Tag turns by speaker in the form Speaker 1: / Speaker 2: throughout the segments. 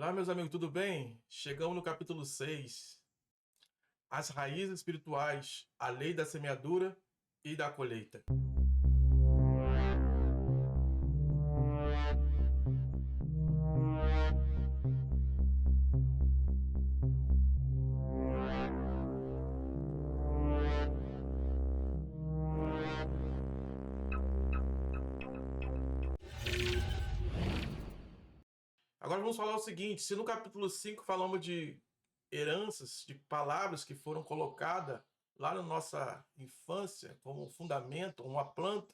Speaker 1: Olá, meus amigos, tudo bem? Chegamos no capítulo 6. As raízes espirituais, a lei da semeadura e da colheita. Agora vamos falar o seguinte: se no capítulo 5 falamos de heranças, de palavras que foram colocadas lá na nossa infância como fundamento, uma planta,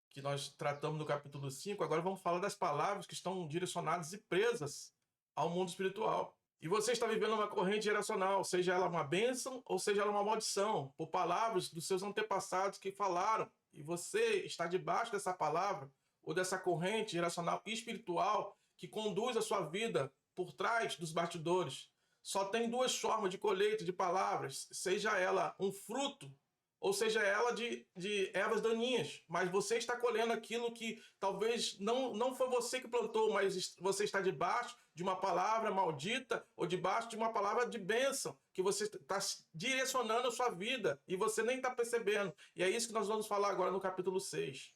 Speaker 1: que nós tratamos no capítulo 5, agora vamos falar das palavras que estão direcionadas e presas ao mundo espiritual. E você está vivendo uma corrente geracional, seja ela uma bênção ou seja ela uma maldição, por palavras dos seus antepassados que falaram. E você está debaixo dessa palavra ou dessa corrente geracional espiritual que conduz a sua vida por trás dos bastidores. Só tem duas formas de colheita de palavras, seja ela um fruto ou seja ela de ervas daninhas, mas você está colhendo aquilo que talvez não foi você que plantou, mas você está debaixo de uma palavra maldita ou debaixo de uma palavra de bênção, que você está direcionando a sua vida e você nem está percebendo. E é isso que nós vamos falar agora no capítulo 6.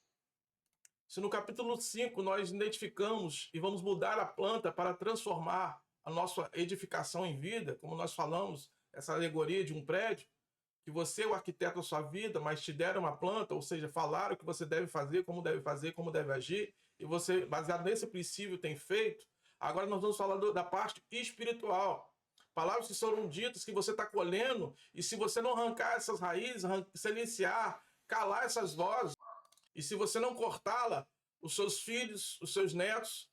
Speaker 1: Se no capítulo 5 nós identificamos e vamos mudar a planta para transformar a nossa edificação em vida, como nós falamos, essa alegoria de um prédio, que você é o arquiteto da sua vida, mas te deram uma planta, ou seja, falaram o que você deve fazer, como deve agir, e você, baseado nesse princípio, tem feito. Agora nós vamos falar da parte espiritual. Palavras que foram ditas, que você está colhendo, e se você não arrancar essas raízes, silenciar, calar essas vozes, e se você não cortá-la, os seus filhos, os seus netos,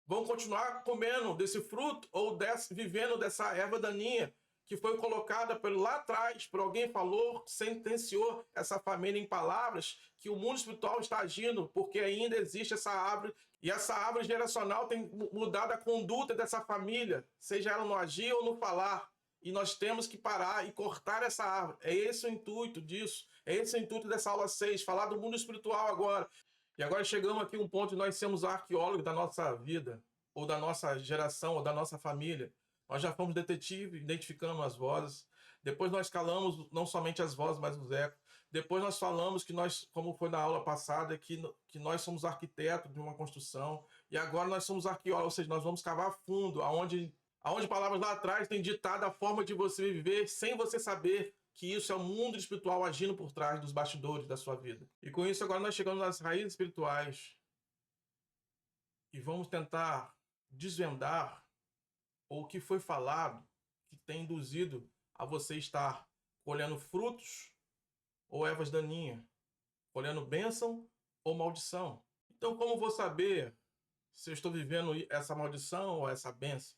Speaker 1: vão continuar comendo desse fruto ou vivendo dessa erva daninha que foi colocada lá atrás, por alguém falou, sentenciou essa família em palavras, que o mundo espiritual está agindo, porque ainda existe essa árvore, e essa árvore geracional tem mudado a conduta dessa família, seja ela no agir ou no falar. E nós temos que parar e cortar essa árvore. É esse o intuito disso. É esse o intuito dessa aula 6, falar do mundo espiritual agora. E agora chegamos aqui a um ponto de nós sermos arqueólogos da nossa vida, ou da nossa geração, ou da nossa família. Nós já fomos detetives, identificando as vozes. Depois nós calamos não somente as vozes, mas os ecos. Depois nós falamos que nós, como foi na aula passada, que nós somos arquitetos de uma construção. E agora nós somos arqueólogos, ou seja, nós vamos cavar fundo, aonde palavras lá atrás têm ditado a forma de você viver sem você saber que isso é o mundo espiritual agindo por trás dos bastidores da sua vida. E com isso agora nós chegamos nas raízes espirituais e vamos tentar desvendar o que foi falado que tem induzido a você estar colhendo frutos ou ervas daninhas, colhendo bênção ou maldição. Então, como vou saber se eu estou vivendo essa maldição ou essa bênção?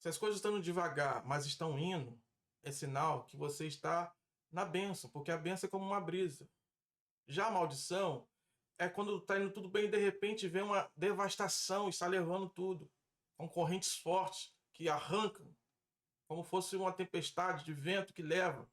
Speaker 1: Se as coisas estão devagar, mas estão indo, é sinal que você está na bênção, porque a bênção é como uma brisa. Já a maldição é quando está indo tudo bem e de repente vem uma devastação e está levando tudo, com correntes fortes que arrancam, como fosse uma tempestade de vento que leva.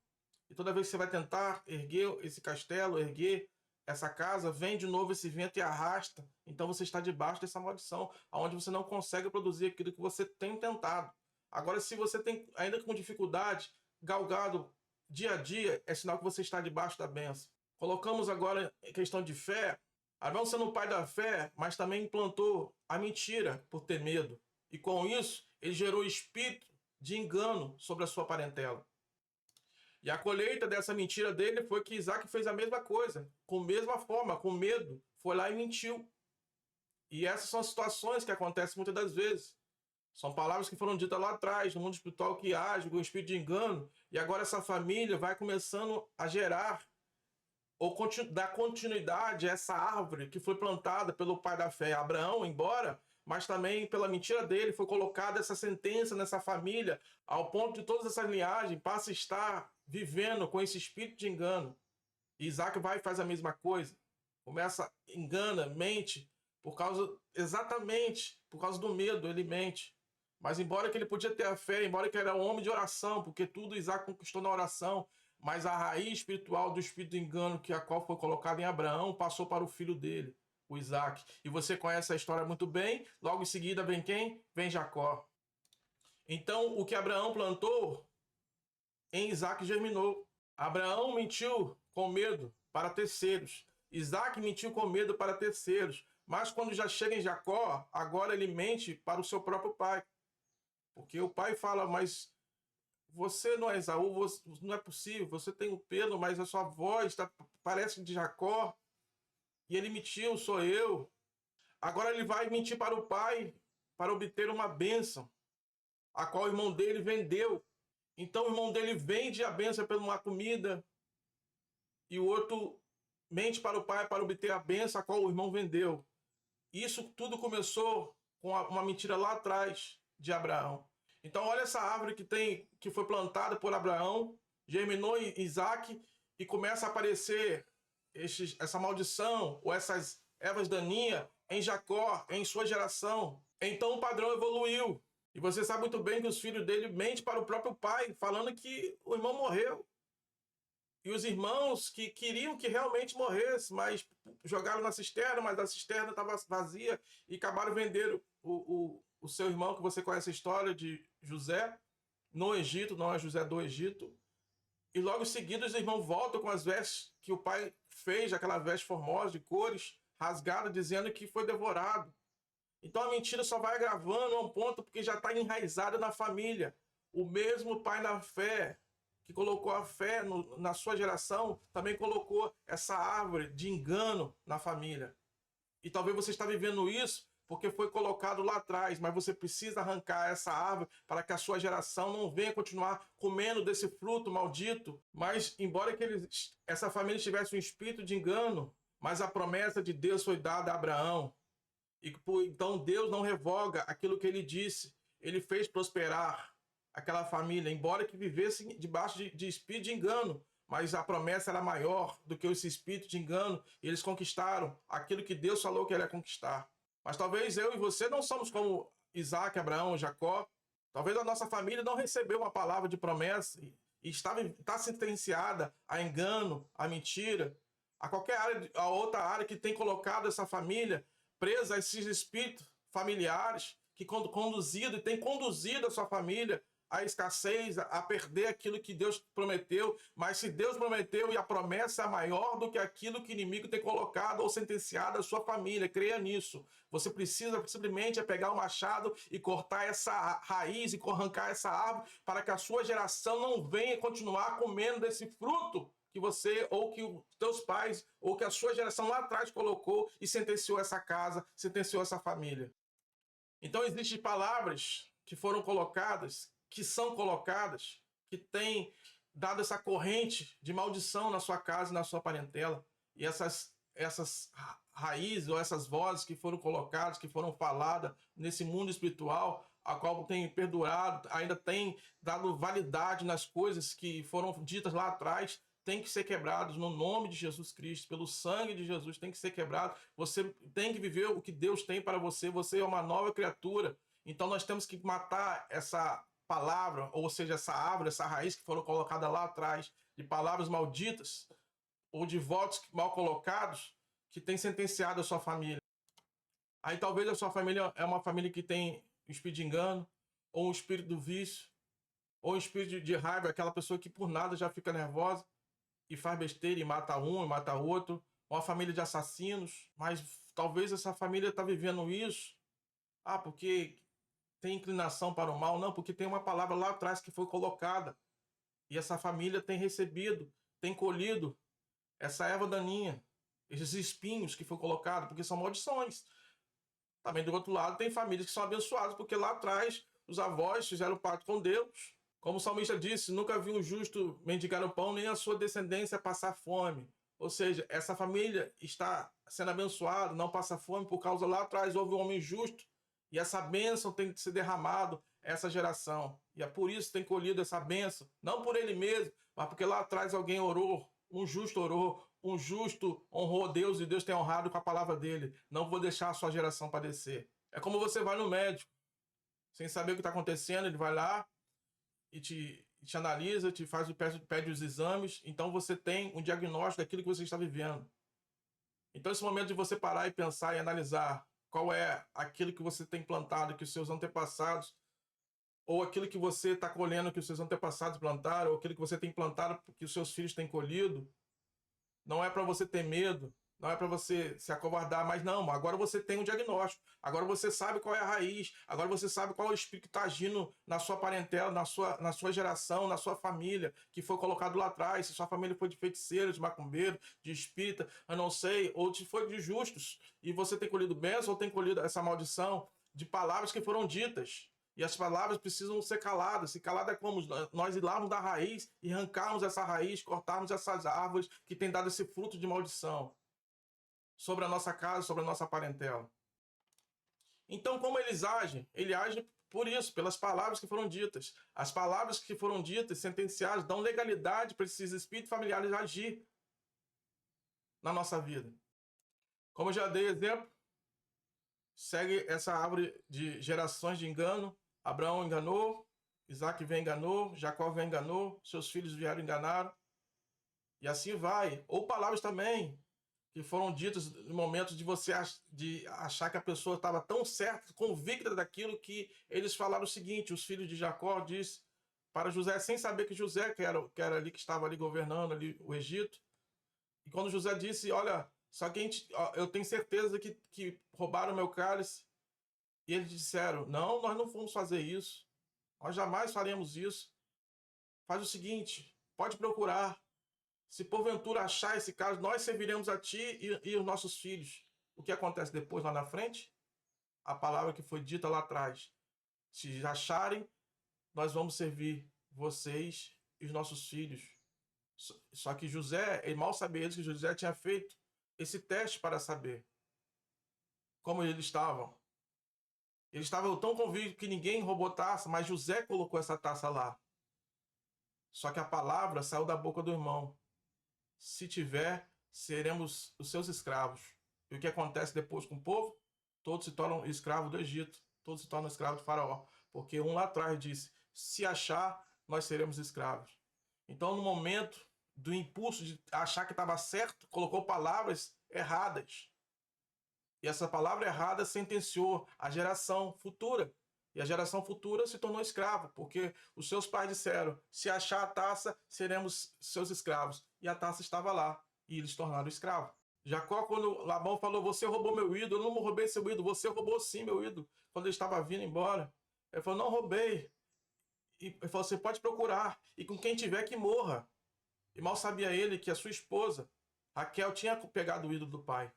Speaker 1: E toda vez que você vai tentar erguer esse castelo, erguer essa casa, vem de novo esse vento e arrasta. Então você está debaixo dessa maldição, onde você não consegue produzir aquilo que você tem tentado. Agora, se você tem ainda com dificuldade, galgado dia a dia, é sinal que você está debaixo da bênção. Colocamos agora em questão de fé. Abraão sendo o pai da fé, mas também implantou a mentira por ter medo. E com isso, ele gerou espírito de engano sobre a sua parentela. E a colheita dessa mentira dele foi que Isaac fez a mesma coisa, com a mesma forma, com medo, foi lá e mentiu. E essas são as situações que acontecem muitas das vezes. São palavras que foram ditas lá atrás, no mundo espiritual, que age com o espírito de engano, e agora essa família vai começando a gerar ou dar continuidade a essa árvore que foi plantada pelo pai da fé, Abraão, embora, mas também pela mentira dele foi colocada essa sentença nessa família, ao ponto de todas essas linhagens passam a estar vivendo com esse espírito de engano. E Isaac vai e faz a mesma coisa. Começa, engana, mente, exatamente por causa do medo, ele mente. Mas embora que ele podia ter a fé, embora que ele era um homem de oração, porque tudo Isaac conquistou na oração, mas a raiz espiritual do espírito de engano, a qual foi colocada em Abraão, passou para o filho dele. o Isaac. E você conhece a história muito bem. Logo em seguida vem quem? Vem Jacó. Então, o que Abraão plantou, em Isaac germinou. Abraão mentiu com medo para terceiros. Isaac mentiu com medo para terceiros. Mas quando já chega em Jacó, agora ele mente para o seu próprio pai. Porque o pai fala, mas você não é Esaú, não é possível, você tem o pelo, mas a sua voz parece de Jacó. E ele mentiu, sou eu. Agora ele vai mentir para o pai para obter uma bênção, a qual o irmão dele vendeu. Então o irmão dele vende a bênção por uma comida e o outro mente para o pai para obter a bênção a qual o irmão vendeu. Isso tudo começou com uma mentira lá atrás de Abraão. Então olha essa árvore que foi plantada por Abraão, germinou em Isaac e começa a aparecer essa maldição ou essas ervas daninhas em Jacó, em sua geração. Então o padrão evoluiu. E você sabe muito bem que os filhos dele mentem para o próprio pai, falando que o irmão morreu. E os irmãos que queriam que realmente morresse, mas jogaram na cisterna, mas a cisterna estava vazia e acabaram vendendo o seu irmão, que você conhece a história de José, no Egito, não é José do Egito. E logo em seguida os irmãos voltam com as vestes que o pai fez, aquela veste formosa de cores, rasgada, dizendo que foi devorado. Então a mentira só vai agravando a um ponto porque já está enraizada na família. O mesmo pai na fé, que colocou a fé na sua geração, também colocou essa árvore de engano na família. E talvez você está vivendo isso porque foi colocado lá atrás, mas você precisa arrancar essa árvore para que a sua geração não venha continuar comendo desse fruto maldito. Mas, embora essa família tivesse um espírito de engano, mas a promessa de Deus foi dada a Abraão. E então Deus não revoga aquilo que ele disse. Ele fez prosperar aquela família, embora que vivesse debaixo de espírito de engano. Mas a promessa era maior do que esse espírito de engano. E eles conquistaram aquilo que Deus falou que ele ia conquistar. Mas talvez eu e você não somos como Isaac, Abraão, Jacó. Talvez a nossa família não recebeu uma palavra de promessa e está sentenciada a engano, a mentira, a qualquer área, a outra área que tem colocado essa família presa a esses espíritos familiares que tem conduzido a sua família à escassez, a perder aquilo que Deus prometeu. Mas se Deus prometeu e a promessa é maior do que aquilo que o inimigo tem colocado ou sentenciado à sua família, creia nisso. Você precisa simplesmente pegar o machado e cortar essa raiz e arrancar essa árvore para que a sua geração não venha continuar comendo desse fruto que você, ou que os teus pais, ou que a sua geração lá atrás colocou e sentenciou essa casa, sentenciou essa família. Então existem palavras que foram colocadas, que são colocadas, que têm dado essa corrente de maldição na sua casa e na sua parentela. E essas raízes ou essas vozes que foram colocadas, que foram faladas nesse mundo espiritual, a qual tem perdurado, ainda tem dado validade nas coisas que foram ditas lá atrás, tem que ser quebrados no nome de Jesus Cristo, pelo sangue de Jesus, tem que ser quebrado. Você tem que viver o que Deus tem para você. Você é uma nova criatura. Então nós temos que matar essa palavra, ou seja, essa árvore, essa raiz que foram colocadas lá atrás, de palavras malditas, ou de votos mal colocados, que tem sentenciado a sua família. Aí talvez a sua família é uma família que tem um espírito de engano, ou um espírito do vício, ou um espírito de raiva, aquela pessoa que por nada já fica nervosa e faz besteira e mata um e mata outro, uma família de assassinos, mas talvez essa família está vivendo isso, porque tem inclinação para o mal, não, porque tem uma palavra lá atrás que foi colocada, e essa família tem recebido, tem colhido essa erva daninha, esses espinhos que foi colocado, porque são maldições. Também do outro lado tem famílias que são abençoadas, porque lá atrás os avós fizeram pacto com Deus. Como o salmista disse, nunca vi um justo mendigar o pão, nem a sua descendência passar fome. Ou seja, essa família está sendo abençoada, não passa fome, por causa lá atrás houve um homem justo, e essa bênção tem que ser derramado a essa geração. E é por isso que tem colhido essa bênção, não por ele mesmo, mas porque lá atrás alguém orou, um justo honrou Deus e Deus tem honrado com a palavra dele. Não vou deixar a sua geração padecer. É como você vai no médico, sem saber o que está acontecendo, ele vai lá e te analisa, pede os exames, então você tem um diagnóstico daquilo que você está vivendo. Então, esse momento de você parar e pensar e analisar qual é aquilo que você tem plantado, que os seus antepassados, ou aquilo que você está colhendo, que os seus antepassados plantaram, ou aquilo que você tem plantado, que os seus filhos têm colhido, não é para você ter medo, não é para você se acovardar, mas não, agora você tem um diagnóstico, agora você sabe qual é a raiz, agora você sabe qual é o espírito que está agindo na sua parentela, na sua geração, na sua família, que foi colocado lá atrás, se sua família foi de feiticeiro, de macumbeiro, de espírita, eu não sei, ou se foi de justos, e você tem colhido bênção ou tem colhido essa maldição de palavras que foram ditas. E as palavras precisam ser caladas. Se calada é como nós irmos da raiz e arrancarmos essa raiz, cortarmos essas árvores que têm dado esse fruto de maldição sobre a nossa casa, sobre a nossa parentela. Então, como eles agem? Ele age por isso, pelas palavras que foram ditas. As palavras que foram ditas, sentenciadas, dão legalidade para esses espíritos familiares agir na nossa vida. Como eu já dei exemplo, segue essa árvore de gerações de engano. Abraão enganou, Isaac vem enganou, Jacó vem enganou, seus filhos vieram enganar. E assim vai. Ou palavras também que foram ditas em momentos de você achar que a pessoa estava tão certa, convicta daquilo, que eles falaram o seguinte: os filhos de Jacó disse para José, sem saber que José que era ali, que estava ali governando ali o Egito. E quando José disse: olha, só que eu tenho certeza que roubaram meu cálice. E eles disseram: não, nós não vamos fazer isso. Nós jamais faremos isso. Faz o seguinte, pode procurar. Se porventura achar esse caso, nós serviremos a ti e os nossos filhos. O que acontece depois, lá na frente? A palavra que foi dita lá atrás. Se acharem, nós vamos servir vocês e os nossos filhos. Só que José, ele mal sabia que José tinha feito esse teste para saber como eles estavam. Eles estavam tão convictos que ninguém roubou taça, mas José colocou essa taça lá. Só que a palavra saiu da boca do irmão. Se tiver, seremos os seus escravos. E o que acontece depois com o povo? Todos se tornam escravos do Egito. Todos se tornam escravos do faraó. Porque um lá atrás disse: se achar, nós seremos escravos. Então, no momento do impulso de achar que estava certo, colocou palavras erradas. E essa palavra errada sentenciou a geração futura. E a geração futura se tornou escrava, porque os seus pais disseram: se achar a taça, seremos seus escravos. E a taça estava lá, e eles tornaram escravo. Jacó, quando Labão falou: você roubou meu ídolo, eu não roubei seu ídolo, você roubou sim meu ídolo. Quando ele estava vindo embora, ele falou: não roubei. E ele falou: você pode procurar, e com quem tiver que morra. E mal sabia ele que a sua esposa, Raquel, tinha pegado o ídolo do pai.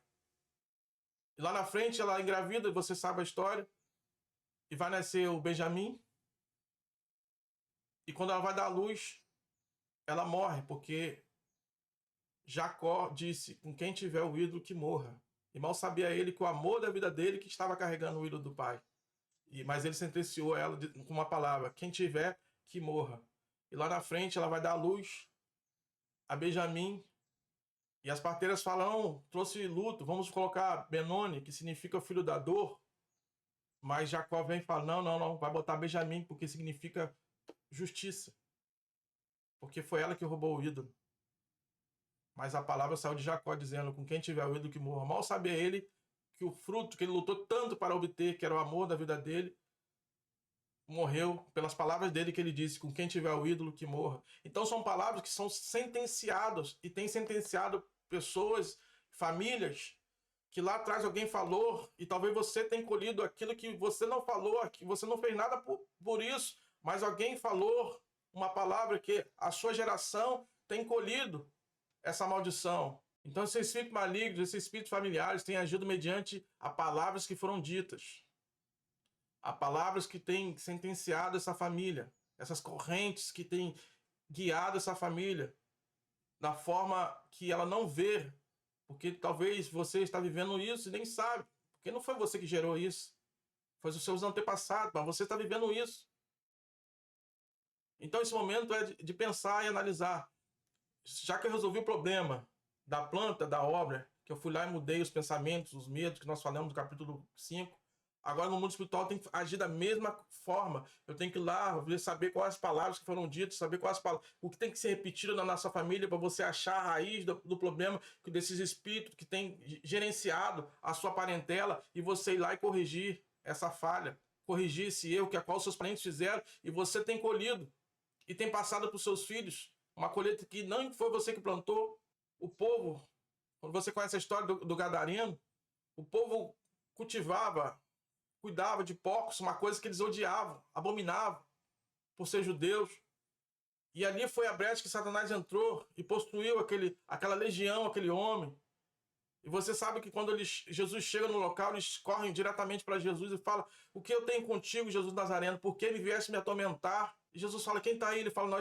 Speaker 1: E lá na frente ela engravida, você sabe a história, e vai nascer o Benjamim. E quando ela vai dar à luz, ela morre, porque Jacó disse: com quem tiver o ídolo que morra. E mal sabia ele que o amor da vida dele que estava carregando o ídolo do pai. Mas ele sentenciou ela com uma palavra: quem tiver que morra. E lá na frente ela vai dar à luz a Benjamim. E as parteiras falam: trouxe luto, vamos colocar Benoni, que significa filho da dor. Mas Jacó vem e fala: não, vai botar Benjamim, porque significa justiça. Porque foi ela que roubou o ídolo. Mas a palavra saiu de Jacó dizendo: com quem tiver o ídolo que morra. Mal sabia ele que o fruto que ele lutou tanto para obter, que era o amor da vida dele, morreu pelas palavras dele, que ele disse: com quem tiver o ídolo que morra. Então são palavras que são sentenciadas, e tem sentenciado pessoas, famílias, que lá atrás alguém falou, e talvez você tenha colhido aquilo que você não falou, que você não fez nada por isso, mas alguém falou uma palavra que a sua geração tem colhido essa maldição. Então esses espíritos malignos, esses espíritos familiares têm agido mediante a palavras que foram ditas, a palavras que têm sentenciado essa família, essas correntes que têm guiado essa família da forma que ela não vê, porque talvez você está vivendo isso e nem sabe, porque não foi você que gerou isso, foi os seus antepassados, mas você está vivendo isso. Então esse momento é de pensar e analisar. Já que eu resolvi o problema da planta, da obra, que eu fui lá e mudei os pensamentos, os medos que nós falamos no capítulo 5, Agora, no mundo espiritual, tem que agir da mesma forma. Eu tenho que ir lá, saber quais as palavras que foram ditas, saber quais as palavras, o que tem que ser repetido na nossa família para você achar a raiz do problema, desses espíritos que tem gerenciado a sua parentela, e você ir lá e corrigir essa falha, corrigir esse erro que a qual seus parentes fizeram e você tem colhido e tem passado para os seus filhos. Uma colheita que não foi você que plantou. O povo, quando você conhece a história do Gadareno, o povo cultivava, cuidava de porcos, uma coisa que eles odiavam, abominavam, por ser judeus. E ali foi a brecha que Satanás entrou e possuiu aquela legião, aquele homem. E você sabe que quando Jesus chega no local, eles correm diretamente para Jesus e falam: o que eu tenho contigo, Jesus Nazareno? Por que me viesse me atormentar? E Jesus fala: quem está aí? Ele fala: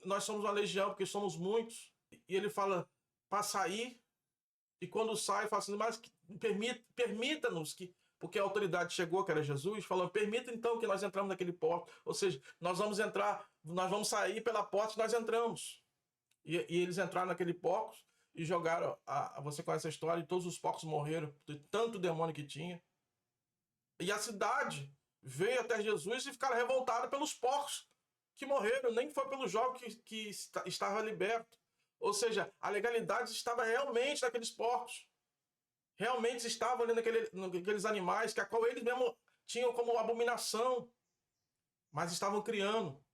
Speaker 1: nós somos uma legião, porque somos muitos. E ele fala: para sair. E quando sai, fala assim: mas permita-nos que. Porque a autoridade chegou, que era Jesus, falando: permita então que nós entramos naquele porto. Ou seja, nós vamos entrar, nós vamos sair pela porta e nós entramos. E eles entraram naquele porco e jogaram. Você conhece a história, e todos os porcos morreram, de tanto demônio que tinha. E a cidade veio até Jesus e ficaram revoltados pelos porcos que morreram, nem foi pelo jogo que estava liberto. Ou seja, a legalidade estava realmente naqueles porcos. Realmente estavam ali naqueles animais que a qual eles mesmo tinham como abominação, mas estavam criando.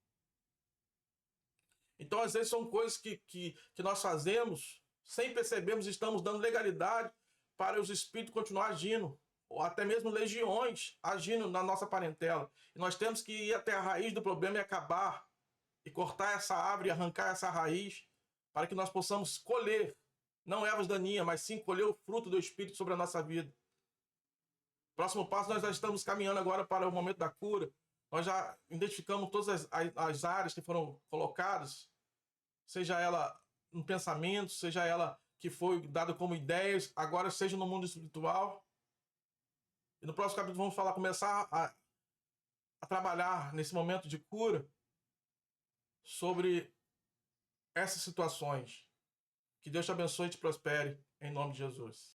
Speaker 1: Então, às vezes, são coisas que nós fazemos, sem percebermos, estamos dando legalidade para os espíritos continuar agindo, ou até mesmo legiões agindo na nossa parentela. E nós temos que ir até a raiz do problema e acabar, e cortar essa árvore, e arrancar essa raiz, para que nós possamos colher, não ervas daninhas, mas sim colher o fruto do Espírito sobre a nossa vida. Próximo passo, nós já estamos caminhando agora para o momento da cura. Nós já identificamos todas as áreas que foram colocadas, seja ela no pensamento, seja ela que foi dada como ideias, agora seja no mundo espiritual. E no próximo capítulo vamos começar a trabalhar nesse momento de cura sobre essas situações. Que Deus te abençoe e te prospere, em nome de Jesus.